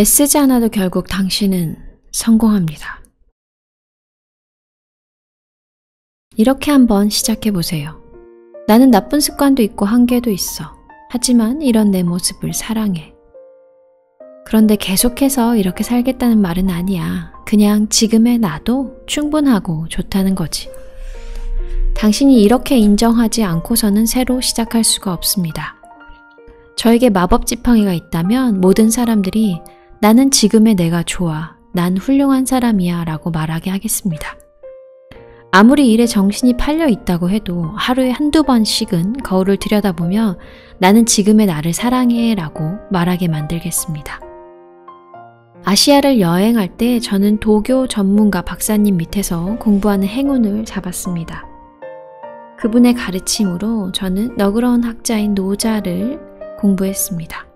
애쓰지 않아도 결국 당신은 성공합니다. 이렇게 한번 시작해보세요. 나는 나쁜 습관도 있고 한계도 있어. 하지만 이런 내 모습을 사랑해. 그런데 계속해서 이렇게 살겠다는 말은 아니야. 그냥 지금의 나도 충분하고 좋다는 거지. 당신이 이렇게 인정하지 않고서는 새로 시작할 수가 없습니다. 저에게 마법 지팡이가 있다면 모든 사람들이 나는 지금의 내가 좋아, 난 훌륭한 사람이야 라고 말하게 하겠습니다. 아무리 일에 정신이 팔려 있다고 해도 하루에 한두 번씩은 거울을 들여다보며 나는 지금의 나를 사랑해 라고 말하게 만들겠습니다. 아시아를 여행할 때 저는 도교 전문가 박사님 밑에서 공부하는 행운을 잡았습니다. 그분의 가르침으로 저는 너그러운 학자인 노자를 공부했습니다.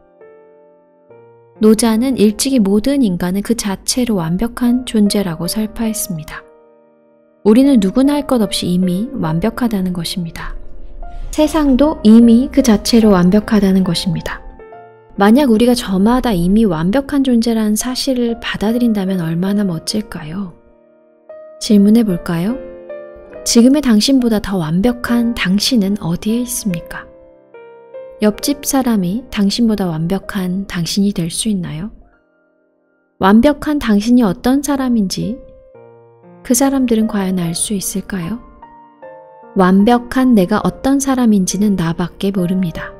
노자는 일찍이 모든 인간은 그 자체로 완벽한 존재라고 설파했습니다. 우리는 누구나 할 것 없이 이미 완벽하다는 것입니다. 세상도 이미 그 자체로 완벽하다는 것입니다. 만약 우리가 저마다 이미 완벽한 존재라는 사실을 받아들인다면 얼마나 멋질까요? 질문해 볼까요? 지금의 당신보다 더 완벽한 당신은 어디에 있습니까? 옆집 사람이 당신보다 완벽한 당신이 될 수 있나요? 완벽한 당신이 어떤 사람인지 그 사람들은 과연 알 수 있을까요? 완벽한 내가 어떤 사람인지는 나밖에 모릅니다.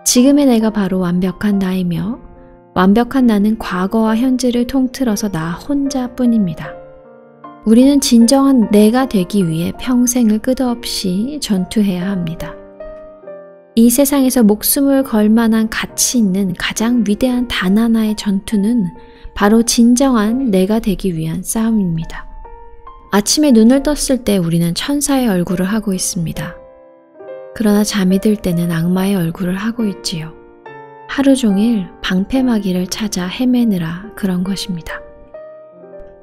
지금의 내가 바로 완벽한 나이며 완벽한 나는 과거와 현재를 통틀어서 나 혼자뿐입니다. 우리는 진정한 내가 되기 위해 평생을 끝없이 전투해야 합니다. 이 세상에서 목숨을 걸 만한 가치 있는 가장 위대한 단 하나의 전투는 바로 진정한 내가 되기 위한 싸움입니다. 아침에 눈을 떴을 때 우리는 천사의 얼굴을 하고 있습니다. 그러나 잠이 들 때는 악마의 얼굴을 하고 있지요. 하루 종일 방패막이를 찾아 헤매느라 그런 것입니다.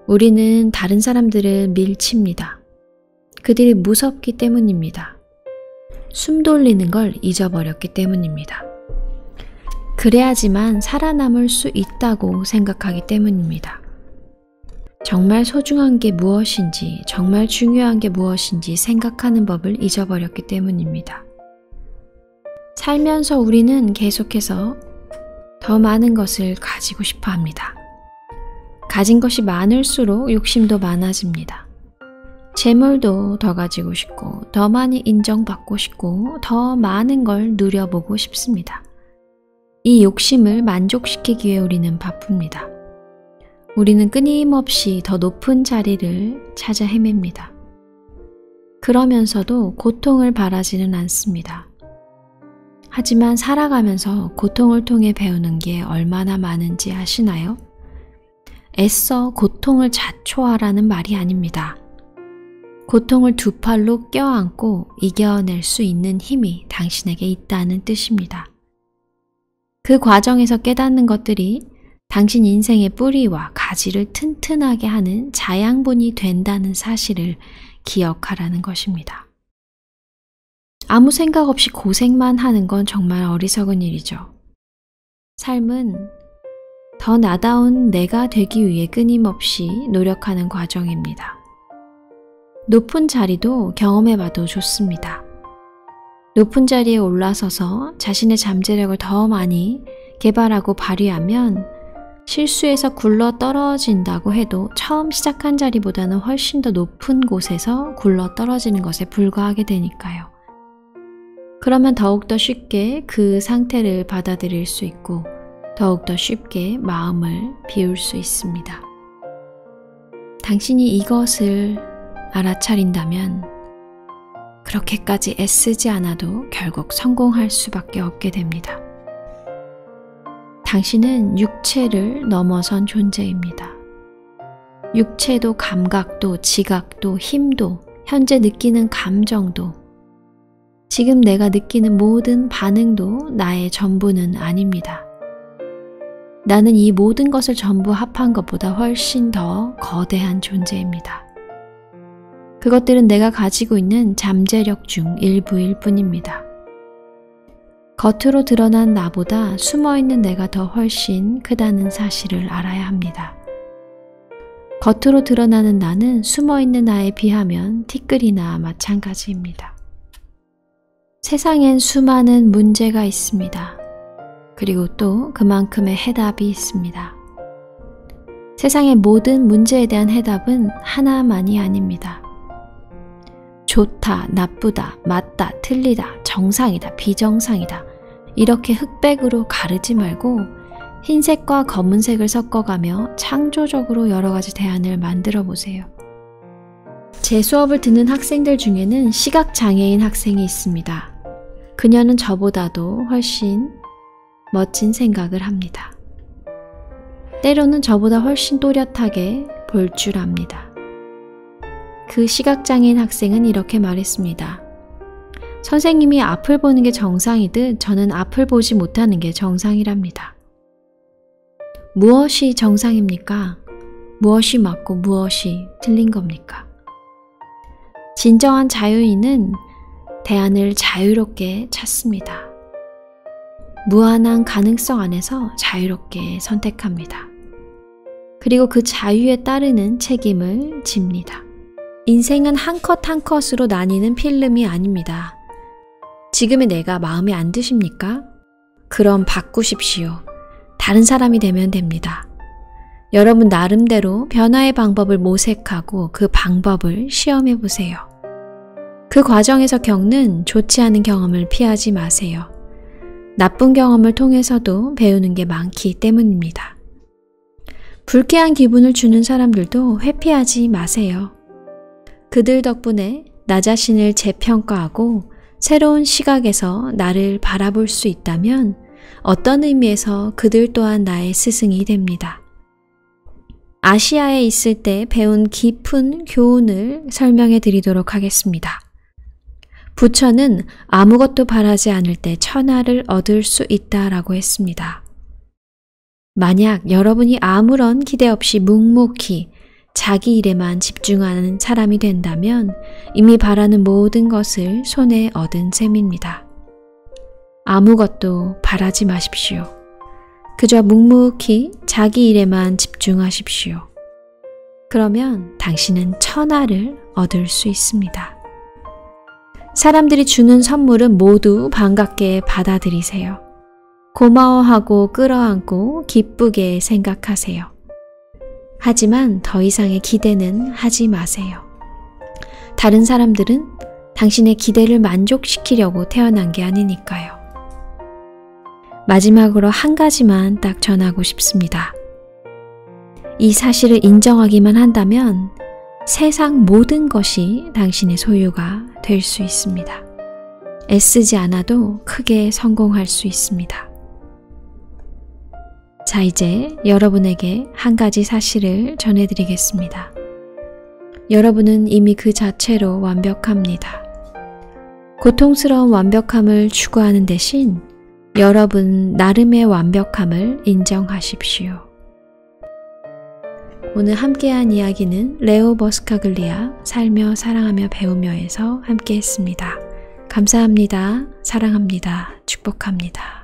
우리는 다른 사람들을 밀칩니다. 그들이 무섭기 때문입니다. 숨 돌리는 걸 잊어버렸기 때문입니다. 그래야지만 살아남을 수 있다고 생각하기 때문입니다. 정말 소중한 게 무엇인지, 정말 중요한 게 무엇인지 생각하는 법을 잊어버렸기 때문입니다. 살면서 우리는 계속해서 더 많은 것을 가지고 싶어 합니다. 가진 것이 많을수록 욕심도 많아집니다. 재물도 더 가지고 싶고, 더 많이 인정받고 싶고, 더 많은 걸 누려보고 싶습니다. 이 욕심을 만족시키기 위해 우리는 바쁩니다. 우리는 끊임없이 더 높은 자리를 찾아 헤맵니다. 그러면서도 고통을 바라지는 않습니다. 하지만 살아가면서 고통을 통해 배우는 게 얼마나 많은지 아시나요? 애써 고통을 자초하라는 말이 아닙니다. 고통을 두 팔로 껴안고 이겨낼 수 있는 힘이 당신에게 있다는 뜻입니다. 그 과정에서 깨닫는 것들이 당신 인생의 뿌리와 가지를 튼튼하게 하는 자양분이 된다는 사실을 기억하라는 것입니다. 아무 생각 없이 고생만 하는 건 정말 어리석은 일이죠. 삶은 더 나다운 내가 되기 위해 끊임없이 노력하는 과정입니다. 높은 자리도 경험해봐도 좋습니다. 높은 자리에 올라서서 자신의 잠재력을 더 많이 개발하고 발휘하면 실수해서 굴러 떨어진다고 해도 처음 시작한 자리보다는 훨씬 더 높은 곳에서 굴러 떨어지는 것에 불과하게 되니까요. 그러면 더욱더 쉽게 그 상태를 받아들일 수 있고 더욱더 쉽게 마음을 비울 수 있습니다. 당신이 이것을 알아차린다면 그렇게까지 애쓰지 않아도 결국 성공할 수밖에 없게 됩니다. 당신은 육체를 넘어선 존재입니다. 육체도 감각도 지각도 힘도 현재 느끼는 감정도 지금 내가 느끼는 모든 반응도 나의 전부는 아닙니다. 나는 이 모든 것을 전부 합한 것보다 훨씬 더 거대한 존재입니다. 그것들은 내가 가지고 있는 잠재력 중 일부일 뿐입니다. 겉으로 드러난 나보다 숨어있는 내가 더 훨씬 크다는 사실을 알아야 합니다. 겉으로 드러나는 나는 숨어있는 나에 비하면 티끌이나 마찬가지입니다. 세상엔 수많은 문제가 있습니다. 그리고 또 그만큼의 해답이 있습니다. 세상의 모든 문제에 대한 해답은 하나만이 아닙니다. 좋다, 나쁘다, 맞다, 틀리다, 정상이다, 비정상이다 이렇게 흑백으로 가르지 말고 흰색과 검은색을 섞어가며 창조적으로 여러 가지 대안을 만들어 보세요. 제 수업을 듣는 학생들 중에는 시각장애인 학생이 있습니다. 그녀는 저보다도 훨씬 멋진 생각을 합니다. 때로는 저보다 훨씬 또렷하게 볼 줄 압니다. 그 시각장애인 학생은 이렇게 말했습니다. 선생님이 앞을 보는 게 정상이듯 저는 앞을 보지 못하는 게 정상이랍니다. 무엇이 정상입니까? 무엇이 맞고 무엇이 틀린 겁니까? 진정한 자유인은 대안을 자유롭게 찾습니다. 무한한 가능성 안에서 자유롭게 선택합니다. 그리고 그 자유에 따르는 책임을 집니다. 인생은 한 컷 한 컷으로 나뉘는 필름이 아닙니다. 지금의 내가 마음에 안 드십니까? 그럼 바꾸십시오. 다른 사람이 되면 됩니다. 여러분 나름대로 변화의 방법을 모색하고 그 방법을 시험해 보세요. 그 과정에서 겪는 좋지 않은 경험을 피하지 마세요. 나쁜 경험을 통해서도 배우는 게 많기 때문입니다. 불쾌한 기분을 주는 사람들도 회피하지 마세요. 그들 덕분에 나 자신을 재평가하고 새로운 시각에서 나를 바라볼 수 있다면 어떤 의미에서 그들 또한 나의 스승이 됩니다. 아시아에 있을 때 배운 깊은 교훈을 설명해 드리도록 하겠습니다. 부처는 아무것도 바라지 않을 때 천하를 얻을 수 있다라고 했습니다. 만약 여러분이 아무런 기대 없이 묵묵히 자기 일에만 집중하는 사람이 된다면 이미 바라는 모든 것을 손에 얻은 셈입니다. 아무것도 바라지 마십시오. 그저 묵묵히 자기 일에만 집중하십시오. 그러면 당신은 천하를 얻을 수 있습니다. 사람들이 주는 선물은 모두 반갑게 받아들이세요. 고마워하고 끌어안고 기쁘게 생각하세요. 하지만 더 이상의 기대는 하지 마세요. 다른 사람들은 당신의 기대를 만족시키려고 태어난 게 아니니까요. 마지막으로 한 가지만 딱 전하고 싶습니다. 이 사실을 인정하기만 한다면 세상 모든 것이 당신의 소유가 될 수 있습니다. 애쓰지 않아도 크게 성공할 수 있습니다. 자, 이제 여러분에게 한 가지 사실을 전해드리겠습니다. 여러분은 이미 그 자체로 완벽합니다. 고통스러운 완벽함을 추구하는 대신 여러분 나름의 완벽함을 인정하십시오. 오늘 함께한 이야기는 레오 버스카글리아 살며 사랑하며 배우며에서 함께했습니다. 감사합니다. 사랑합니다. 축복합니다.